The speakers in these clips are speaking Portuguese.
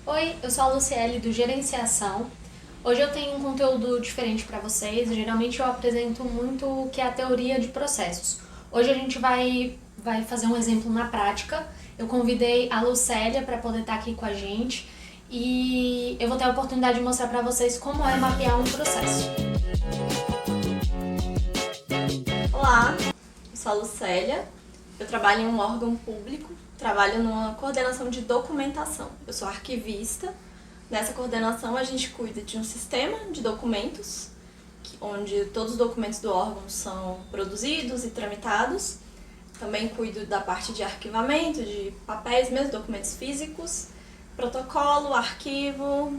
Oi, eu sou a Luciele do Gerenciação. Hoje eu tenho um conteúdo diferente para vocês. Geralmente eu apresento muito o que é a teoria de processos. Hoje a gente vai fazer um exemplo na prática. Eu convidei a Lucélia para poder estar aqui com a gente e eu vou ter a oportunidade de mostrar para vocês como é mapear um processo. Olá, eu sou a Lucélia, eu trabalho em um órgão público, trabalho numa coordenação de documentação. Eu sou arquivista. Nessa coordenação a gente cuida de um sistema de documentos, onde todos os documentos do órgão são produzidos e tramitados. Também cuido da parte de arquivamento, de papéis mesmo, documentos físicos, protocolo, arquivo,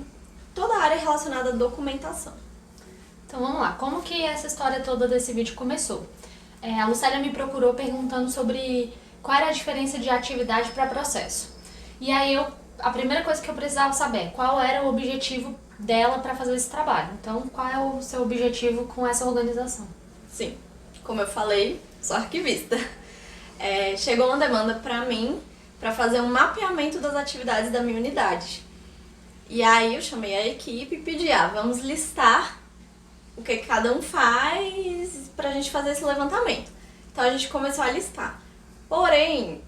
toda a área relacionada à documentação. Então vamos lá, como que essa história toda desse vídeo começou? A Lucélia me procurou perguntando sobre qual era a diferença de atividade para processo. E aí a primeira coisa que eu precisava saber é qual era o objetivo dela para fazer esse trabalho. Então, qual é o seu objetivo com essa organização? Sim, como eu falei, sou arquivista. Chegou uma demanda para mim para fazer um mapeamento das atividades da minha unidade. E aí eu chamei a equipe e pedi, vamos listar o que cada um faz pra gente fazer esse levantamento. Então a gente começou a listar. Porém,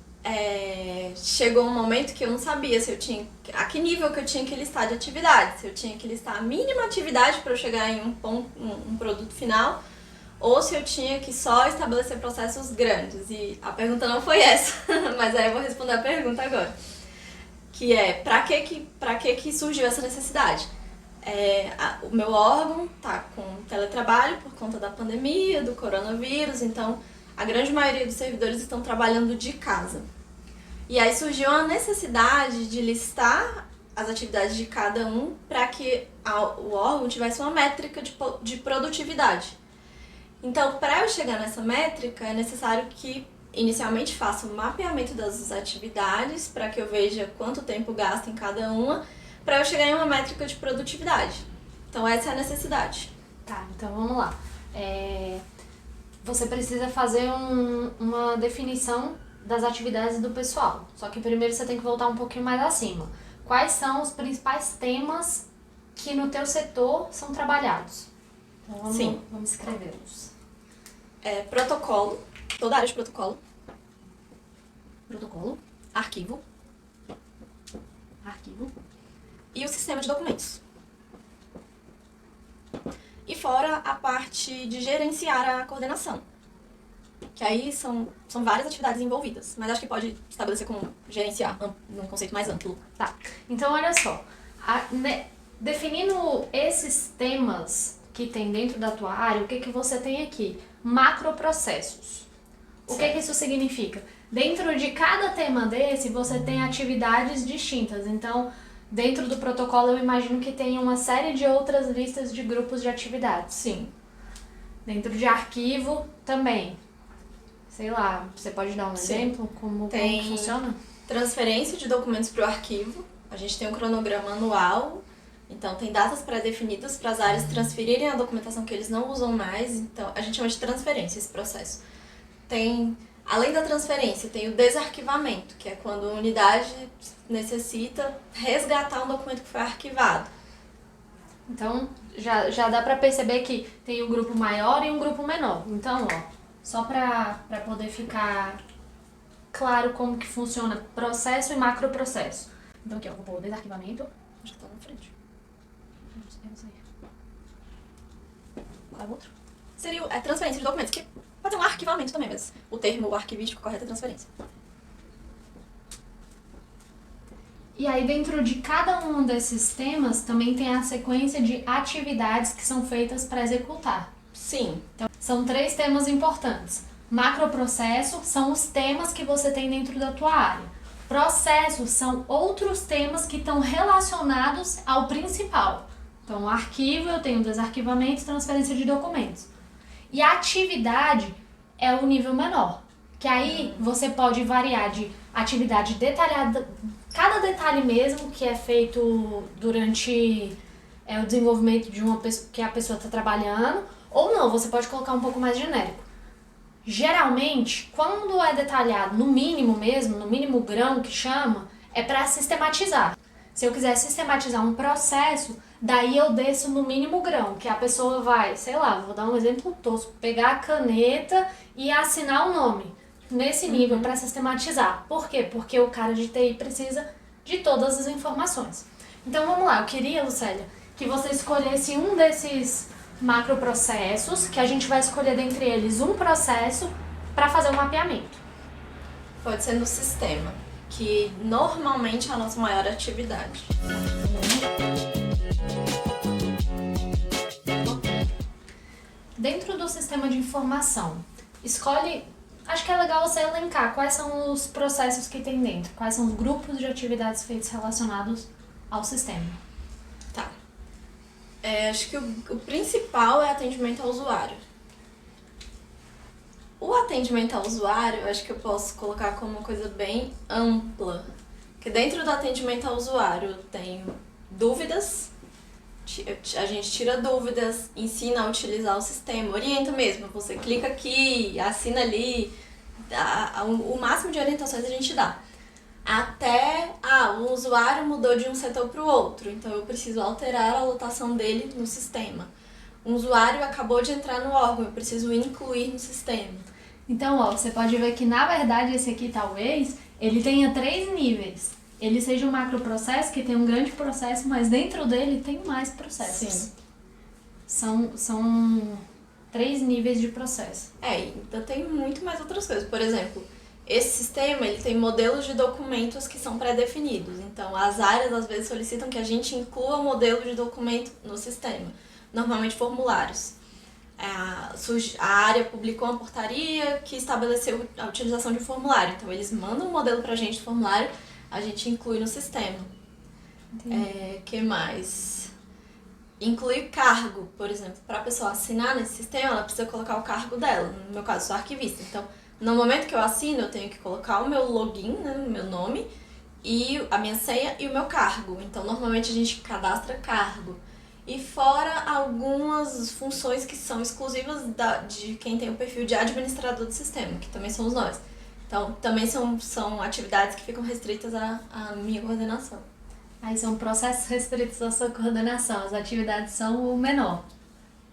chegou um momento que eu não sabia se eu tinha, a que nível que eu tinha que listar de atividade, se eu tinha que listar a mínima atividade para eu chegar em um produto final, ou se eu tinha que só estabelecer processos grandes. E a pergunta não foi essa, mas aí eu vou responder a pergunta agora. Que é, pra que surgiu essa necessidade? O meu órgão está com teletrabalho por conta da pandemia, do coronavírus, então a grande maioria dos servidores estão trabalhando de casa. E aí surgiu a necessidade de listar as atividades de cada um para que o órgão tivesse uma métrica de produtividade. Então, para eu chegar nessa métrica, é necessário que inicialmente faça um mapeamento das atividades para que eu veja quanto tempo gasta em cada uma, para eu chegar em uma métrica de produtividade. Então, essa é a necessidade. Tá, então vamos lá. Você precisa fazer uma definição das atividades do pessoal. Só que primeiro você tem que voltar um pouquinho mais acima. Quais são os principais temas que no teu setor são trabalhados? Então vamos escrevê-los. Protocolo, toda a área de protocolo. Protocolo. Arquivo. E o sistema de documentos. E fora a parte de gerenciar a coordenação. Que aí são várias atividades envolvidas. Mas acho que pode estabelecer como gerenciar, num conceito mais amplo. Tá, então olha só. Definindo esses temas que tem dentro da tua área, o que você tem aqui? Macroprocessos. O que isso significa? Dentro de cada tema desse, você tem atividades distintas. Então, dentro do protocolo, eu imagino que tem uma série de outras listas de grupos de atividades, sim. Dentro de arquivo, também. Sei lá, você pode dar um exemplo? Como funciona? Transferência de documentos para o arquivo. A gente tem um cronograma anual. Então, tem datas pré-definidas para as áreas transferirem a documentação que eles não usam mais. Então, a gente chama de transferência esse processo. Além da transferência, tem o desarquivamento, que é quando a unidade necessita resgatar um documento que foi arquivado. Então, já dá para perceber que tem um grupo maior e um grupo menor. Então, só para poder ficar claro como que funciona processo e macroprocesso. Então, aqui, eu vou pôr o desarquivamento. Acho que tá na frente. Qual é o outro? Seria a transferência de documentos, que pode ser um arquivamento também, mas o termo arquivístico correto é transferência. E aí, dentro de cada um desses temas, também tem a sequência de atividades que são feitas para executar. Sim. Então, são 3 temas importantes. Macroprocesso são os temas que você tem dentro da tua área. Processos são outros temas que estão relacionados ao principal. Então, arquivo, eu tenho desarquivamento e transferência de documentos. E a atividade é o nível menor, que aí você pode variar de atividade detalhada, cada detalhe mesmo que é feito durante o desenvolvimento de uma pessoa que a pessoa está trabalhando, ou não, você pode colocar um pouco mais genérico. Geralmente, quando é detalhado no mínimo mesmo, no mínimo grão que chama, é para sistematizar. Se eu quiser sistematizar um processo, daí eu desço no mínimo grão, que a pessoa vai, sei lá, vou dar um exemplo tosco, pegar a caneta e assinar o nome nesse nível para sistematizar. Por quê? Porque o cara de TI precisa de todas as informações. Então vamos lá, eu queria, Lucélia, que você escolhesse um desses macroprocessos, que a gente vai escolher dentre eles um processo para fazer o mapeamento. Pode ser no sistema, que normalmente é a nossa maior atividade. Dentro do sistema de informação, escolhe. Acho que é legal você elencar quais são os processos que tem dentro, quais são os grupos de atividades feitos relacionados ao sistema. Tá. Acho que o principal é atendimento ao usuário. O atendimento ao usuário, acho que eu posso colocar como uma coisa bem ampla. Porque dentro do atendimento ao usuário eu tenho dúvidas, a gente tira dúvidas, ensina a utilizar o sistema, orienta mesmo. Você clica aqui, assina ali, o máximo de orientações a gente dá. Até, o usuário mudou de um setor para o outro, então eu preciso alterar a lotação dele no sistema. Um usuário acabou de entrar no órgão, eu preciso incluir no sistema. Então, você pode ver que, na verdade, esse aqui, talvez, ele tenha 3 níveis. Ele seja um macroprocesso, que tem um grande processo, mas dentro dele tem mais processos. Sim. São 3 níveis de processo. Então tem muito mais outras coisas. Por exemplo, esse sistema ele tem modelos de documentos que são pré-definidos. Então, as áreas, às vezes, solicitam que a gente inclua o modelo de documento no sistema. Normalmente, formulários. A área publicou uma portaria que estabeleceu a utilização de um formulário. Então, eles mandam um modelo pra gente do formulário, a gente inclui no sistema. Que mais? Inclui cargo, por exemplo. Para a pessoa assinar nesse sistema, ela precisa colocar o cargo dela. No meu caso, eu sou arquivista. Então, no momento que eu assino, eu tenho que colocar o meu login, né, o meu nome, e a minha senha e o meu cargo. Então, normalmente a gente cadastra cargo. E fora algumas funções que são exclusivas de quem tem o perfil de administrador do sistema, que também somos nós. Então, também são atividades que ficam restritas à minha coordenação. Aí são processos restritos à sua coordenação, as atividades são o menor.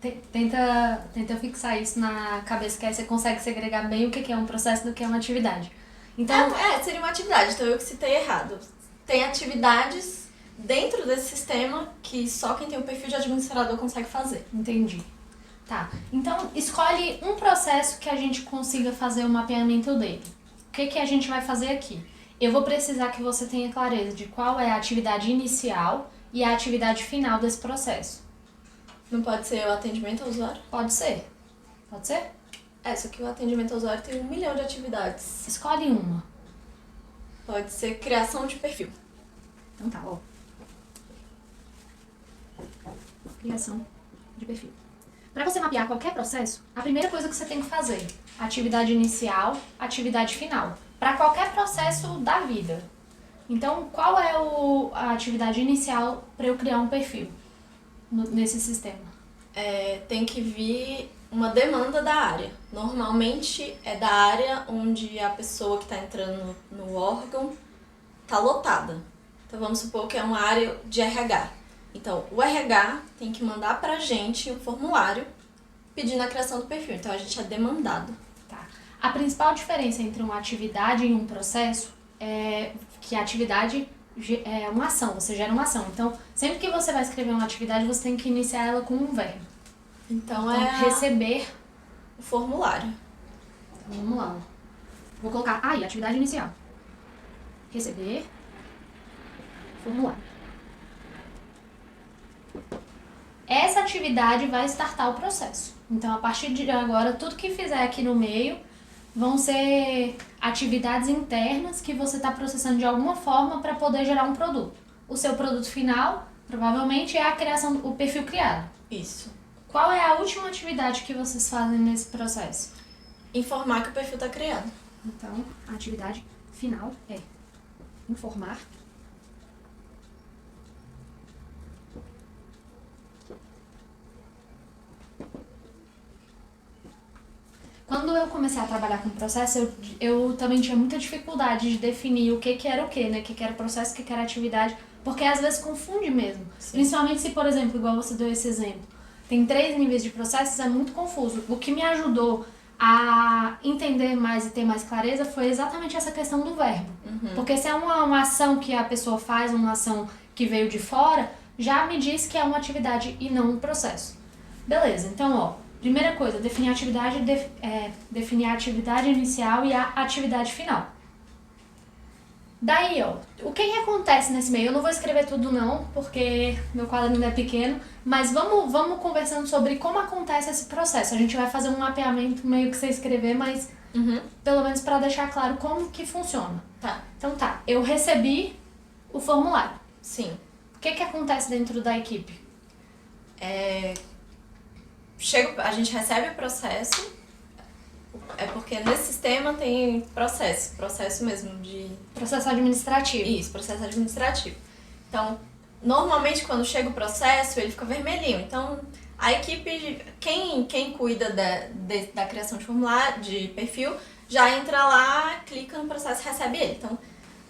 Tenta fixar isso na cabeça, que aí você consegue segregar bem o que é um processo do que é uma atividade. Então, seria uma atividade, então eu que citei errado. Tem atividades dentro desse sistema que só quem tem o perfil de administrador consegue fazer. Entendi. Tá, então escolhe um processo que a gente consiga fazer o mapeamento dele. O que a gente vai fazer aqui? Eu vou precisar que você tenha clareza de qual é a atividade inicial e a atividade final desse processo. Não pode ser o atendimento ao usuário? Pode ser. Pode ser? Só que o atendimento ao usuário tem 1 milhão de atividades. Escolhe uma. Pode ser criação de perfil. Então tá, ó. Criação de perfil. Para você mapear qualquer processo, a primeira coisa que você tem que fazer, atividade inicial, atividade final, para qualquer processo da vida. Então, qual é a atividade inicial para eu criar um perfil nesse sistema? Tem que vir uma demanda da área. Normalmente é da área onde a pessoa que está entrando no órgão está lotada. Então, vamos supor que é uma área de RH. Então, o RH tem que mandar pra gente um formulário pedindo a criação do perfil. Então, a gente é demandado. Tá. A principal diferença entre uma atividade e um processo é que a atividade é uma ação, você gera uma ação. Então, sempre que você vai escrever uma atividade, você tem que iniciar ela com um verbo. Então, receber o formulário. Então, vamos lá. Vou colocar aí, atividade inicial. Receber formulário. Essa atividade vai startar o processo. Então, a partir de agora, tudo que fizer aqui no meio vão ser atividades internas que você está processando de alguma forma para poder gerar um produto. O seu produto final, provavelmente, é a criação do perfil criado. Isso. Qual é a última atividade que vocês fazem nesse processo? Informar que o perfil está criado. Então, a atividade final é informar . Quando eu comecei a trabalhar com processo, eu também tinha muita dificuldade de definir o que era o que, né? O que era processo, o que era atividade, Porque às vezes confunde mesmo. Sim. Principalmente se, por exemplo, igual você deu esse exemplo, tem 3 níveis de processos, é muito confuso. O que me ajudou a entender mais e ter mais clareza foi exatamente essa questão do verbo. Porque se é uma ação que a pessoa faz, uma ação que veio de fora, já me diz que é uma atividade e não um processo. Beleza, então, ó, primeira coisa, definir a atividade inicial e a atividade final. Daí, ó, o que acontece nesse meio? Eu não vou escrever tudo não, porque meu quadro ainda é pequeno, mas vamos conversando sobre como acontece esse processo. A gente vai fazer um mapeamento meio que sem escrever, mas pelo menos para deixar claro como que funciona. Tá. Então tá, eu recebi o formulário. Sim. O que acontece dentro da equipe? A gente recebe o processo, é porque nesse sistema tem processo mesmo de... Processo administrativo. Isso, processo administrativo. Então, normalmente quando chega o processo, ele fica vermelhinho. Então, a equipe, quem cuida da criação de formulário, de perfil, já entra lá, clica no processo e recebe ele. Então,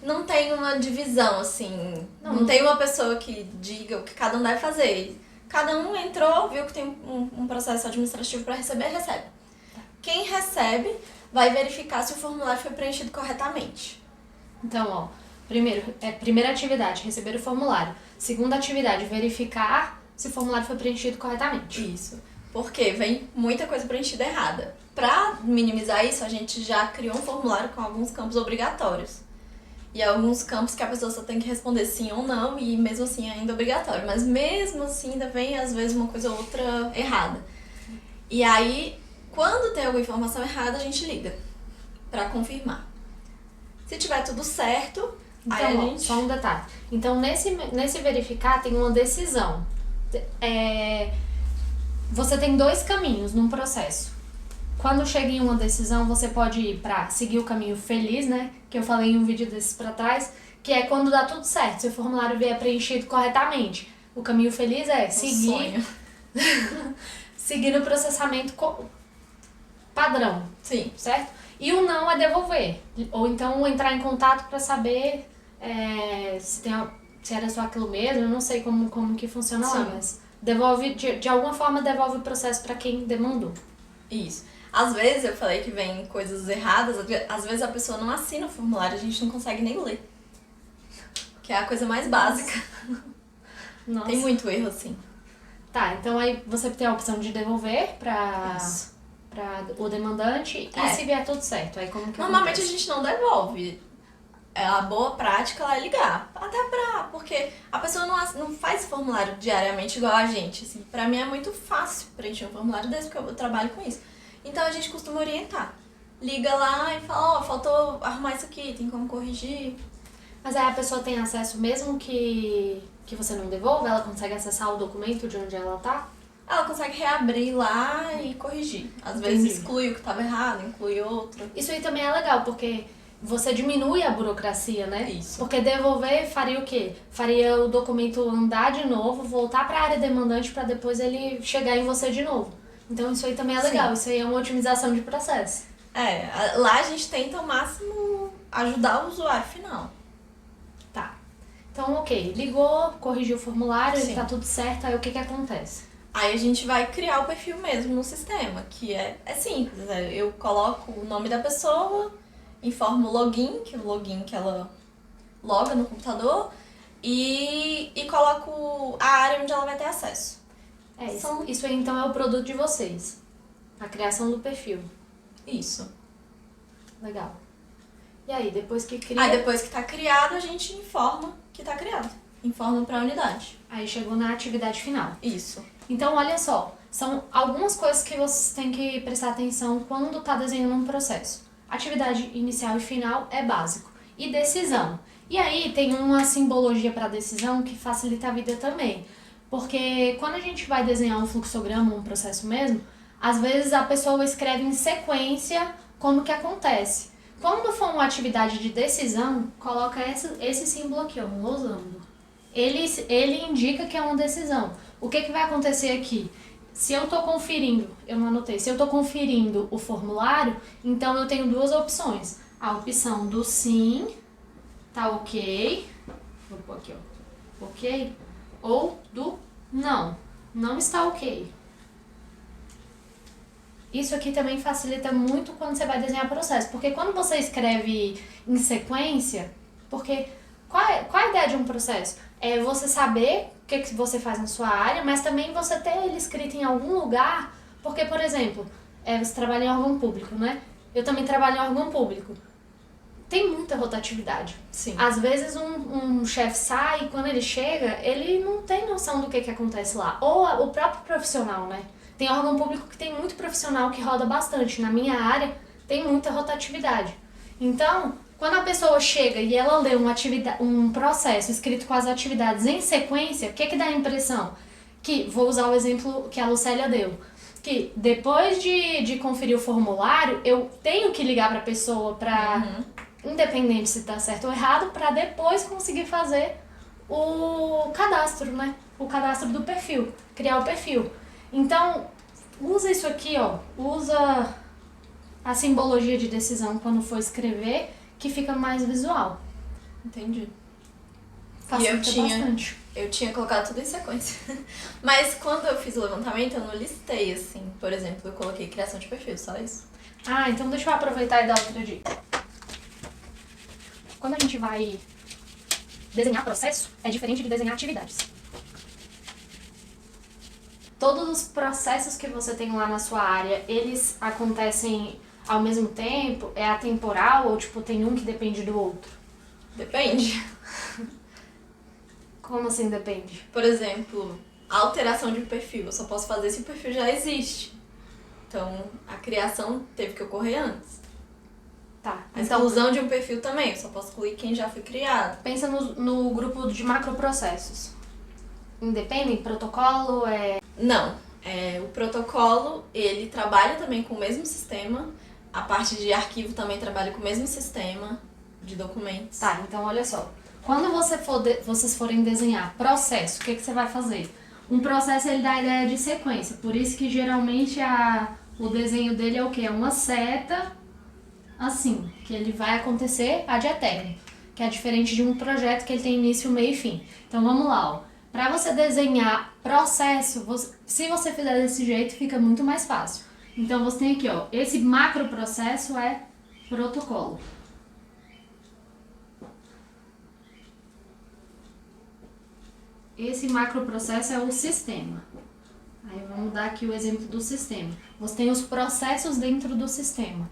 não tem uma divisão, assim, não tem uma pessoa que diga o que cada um deve fazer. Cada um entrou, viu que tem um processo administrativo para receber, recebe. Quem recebe vai verificar se o formulário foi preenchido corretamente. Então, ó, primeira atividade, receber o formulário. Segunda atividade, verificar se o formulário foi preenchido corretamente. Isso. Porque vem muita coisa preenchida errada. Para minimizar isso, a gente já criou um formulário com alguns campos obrigatórios. E alguns campos que a pessoa só tem que responder sim ou não, e mesmo assim é ainda obrigatório. Mas mesmo assim ainda vem, às vezes, uma coisa ou outra errada. E aí, quando tem alguma informação errada, a gente liga para confirmar. Se tiver tudo certo, então, aí a ó, gente... só um detalhe. Então, nesse verificar, tem uma decisão. Você tem 2 caminhos num processo. Quando chega em uma decisão, você pode ir para seguir o caminho feliz, né? Que eu falei em um vídeo desses para trás, que é quando dá tudo certo, se o formulário vier preenchido corretamente. O caminho feliz é seguir o processamento padrão. Sim. Certo? E o não é devolver. Ou então entrar em contato para saber se era só aquilo mesmo. Eu não sei como que funciona lá, mas devolve, de alguma forma devolve o processo para quem demandou. Isso. Às vezes eu falei que vem coisas erradas, às vezes a pessoa não assina o formulário, a gente não consegue nem ler. Que é a coisa mais básica. Nossa. Tem muito erro, assim. Tá, então aí você tem a opção de devolver para o demandante e se vier tudo certo. Aí como que normalmente acontece? a gente não devolve. A boa prática lá é ligar. Porque a pessoa não faz formulário diariamente igual a gente. Assim, pra mim é muito fácil preencher um formulário desse, porque eu trabalho com isso. Então a gente costuma orientar. Liga lá e fala, faltou arrumar isso aqui, tem como corrigir. Mas aí a pessoa tem acesso mesmo que você não devolva? Ela consegue acessar o documento de onde ela tá? Ela consegue reabrir lá e corrigir. Às vezes exclui o que estava errado, inclui outro. Isso aí também é legal, porque você diminui a burocracia, né? Isso. Porque devolver faria o quê? Faria o documento andar de novo, voltar para a área demandante para depois ele chegar em você de novo. Então isso aí também é legal, isso aí é uma otimização de processo. Lá a gente tenta ao máximo ajudar o usuário final. Tá. Então, ok, ligou, corrigiu o formulário, tá tudo certo, aí o que acontece? Aí a gente vai criar o perfil mesmo no sistema, que é simples. Eu coloco o nome da pessoa, informo o login, que é o login que ela loga no computador, e coloco a área onde ela vai ter acesso. Isso aí então é o produto de vocês. A criação do perfil. Isso. Legal. E aí, depois que cria... Aí depois que tá criado, a gente informa que tá criado. Informa pra unidade. Aí chegou na atividade final. Isso. Então, olha só. São algumas coisas que vocês têm que prestar atenção quando tá desenhando um processo. Atividade inicial e final é básico. E decisão. E aí tem uma simbologia para decisão que facilita a vida também. Porque quando a gente vai desenhar um fluxograma, um processo mesmo, às vezes a pessoa escreve em sequência como que acontece. Quando for uma atividade de decisão, coloca esse símbolo aqui, ó, um losango. Ele indica que é uma decisão. O que vai acontecer aqui? Se eu estou conferindo, eu não anotei, se eu estou conferindo o formulário, então eu tenho 2 opções. A opção do sim, tá ok. Vou pôr aqui, ó. ok, ou do não, não está ok. Isso aqui também facilita muito quando você vai desenhar processo, porque quando você escreve em sequência, porque qual é a ideia de um processo? É você saber o que você faz na sua área, mas também você ter ele escrito em algum lugar, porque, por exemplo, você trabalha em órgão público, né? Eu também trabalho em órgão público. Tem muita rotatividade. Sim. Às vezes um chefe sai e quando ele chega, ele não tem noção do que acontece lá. Ou o próprio profissional, né? Tem órgão público que tem muito profissional que roda bastante. Na minha área, tem muita rotatividade. Então, quando a pessoa chega e ela lê um processo escrito com as atividades em sequência, o que dá a impressão? Que, vou usar o exemplo que a Lucélia deu, que depois de conferir o formulário, eu tenho que ligar para a pessoa independente se está certo ou errado, para depois conseguir fazer o cadastro, né? O cadastro do perfil, criar o perfil. Então, usa isso aqui, ó, usa a simbologia de decisão quando for escrever, que fica mais visual. Entendi. Facilita bastante. Eu tinha colocado tudo em sequência. Mas quando eu fiz o levantamento, eu não listei, assim. Por exemplo, eu coloquei criação de perfil, só isso. Ah, então deixa eu aproveitar e dar outra dica. Quando a gente vai desenhar processo, é diferente de desenhar atividades. Todos os processos que você tem lá na sua área, eles acontecem ao mesmo tempo? É atemporal ou tipo tem um que depende do outro? Depende. Como assim depende? Por exemplo, a alteração de um perfil. Eu só posso fazer se o perfil já existe. Então, a criação teve que ocorrer antes. Tá. A exclusão de um perfil também. Eu só posso excluir quem já foi criado. Pensa no grupo de macroprocessos. Independem? Protocolo é... Não. O protocolo, ele trabalha também com o mesmo sistema. A parte de arquivo também trabalha com o mesmo sistema de documentos. Tá, então olha só. Quando vocês forem desenhar processo, o que você vai fazer? Um processo, ele dá a ideia de sequência. Por isso que geralmente o desenho dele é o quê? É uma seta assim, que ele vai acontecer ad eternum, que é diferente de um projeto que ele tem início, meio e fim. Então vamos lá, ó. Para você desenhar processo, se você fizer desse jeito, fica muito mais fácil. Então você tem aqui, ó, esse macro processo é protocolo. Esse macroprocesso é o sistema. Aí vamos dar aqui o exemplo do sistema. Você tem os processos dentro do sistema.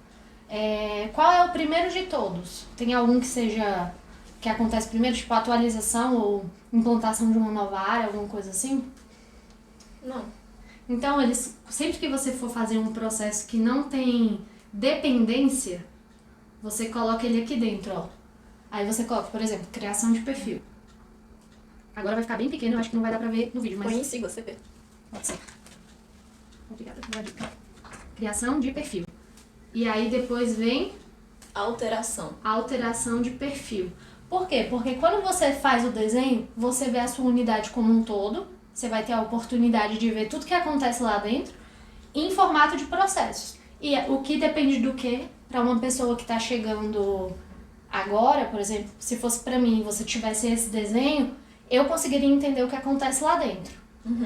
Qual é o primeiro de todos? Tem algum que acontece primeiro, tipo atualização ou implantação de uma nova área, alguma coisa assim? Não. Então, sempre que você for fazer um processo que não tem dependência, você coloca ele aqui dentro, ó. Aí você coloca, por exemplo, criação de perfil. Agora vai ficar bem pequeno, eu acho que não vai dar pra ver no vídeo, mas... Põe em si, você vê. Pode ser. Obrigada pela dica. Criação de perfil. E aí depois vem... Alteração. Alteração de perfil. Por quê? Porque quando você faz o desenho, você vê a sua unidade como um todo, você vai ter a oportunidade de ver tudo que acontece lá dentro em formato de processos. E o que depende do que, para uma pessoa que está chegando agora, por exemplo, se fosse para mim e você tivesse esse desenho, eu conseguiria entender o que acontece lá dentro,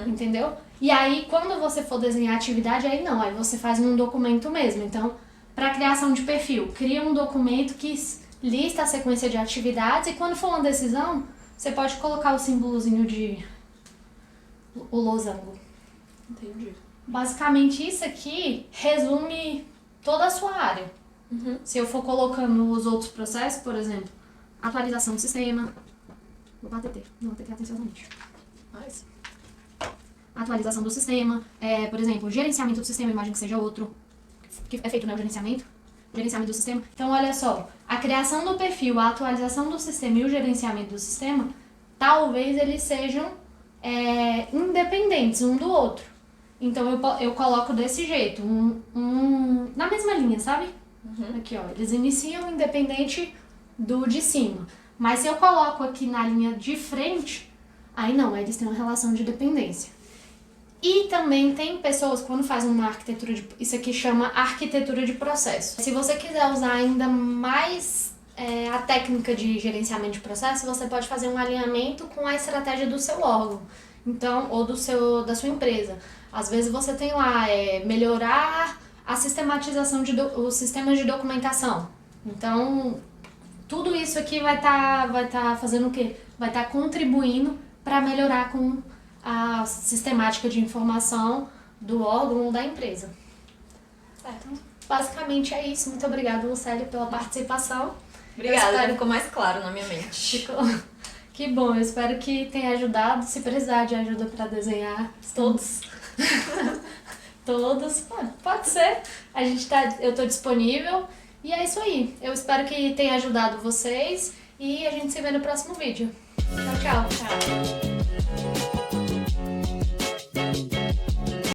entendeu? E aí, quando você for desenhar a atividade, aí você faz num documento mesmo. Então, para criação de perfil, cria um documento que lista a sequência de atividades e quando for uma decisão, você pode colocar o símbolozinho de o losango. Entendi. Basicamente, isso aqui resume toda a sua área. Se eu for colocando os outros processos, por exemplo, atualização do sistema... Vou bater, não vou ter atenciosamente. Mas... Atualização do sistema, por exemplo, gerenciamento do sistema, imagino que seja outro, que é feito, né, o gerenciamento do sistema. Então, olha só, a criação do perfil, a atualização do sistema e o gerenciamento do sistema, talvez eles sejam independentes um do outro. Então, eu coloco desse jeito, na mesma linha, sabe? Aqui, ó, eles iniciam independente do de cima. Mas se eu coloco aqui na linha de frente, aí não, eles têm uma relação de dependência. E também tem pessoas, quando fazem uma arquitetura isso aqui chama arquitetura de processo. Se você quiser usar ainda mais a técnica de gerenciamento de processo, você pode fazer um alinhamento com a estratégia do seu órgão, então, ou da sua empresa. Às vezes você tem lá melhorar a sistematização os sistemas de documentação. Então, tudo isso aqui vai tá fazendo o quê? Vai estar contribuindo para melhorar com a sistemática de informação do órgão ou da empresa. Certo. Então, basicamente é isso. Muito obrigada, Lucélia, pela participação. Obrigada, ficou mais claro na minha mente. Ficou... Que bom, eu espero que tenha ajudado. Se precisar de ajuda para desenhar, Todos. Todos, pode ser. Eu tô disponível. E é isso aí. Eu espero que tenha ajudado vocês e a gente se vê no próximo vídeo. Tchau, tchau. Tchau.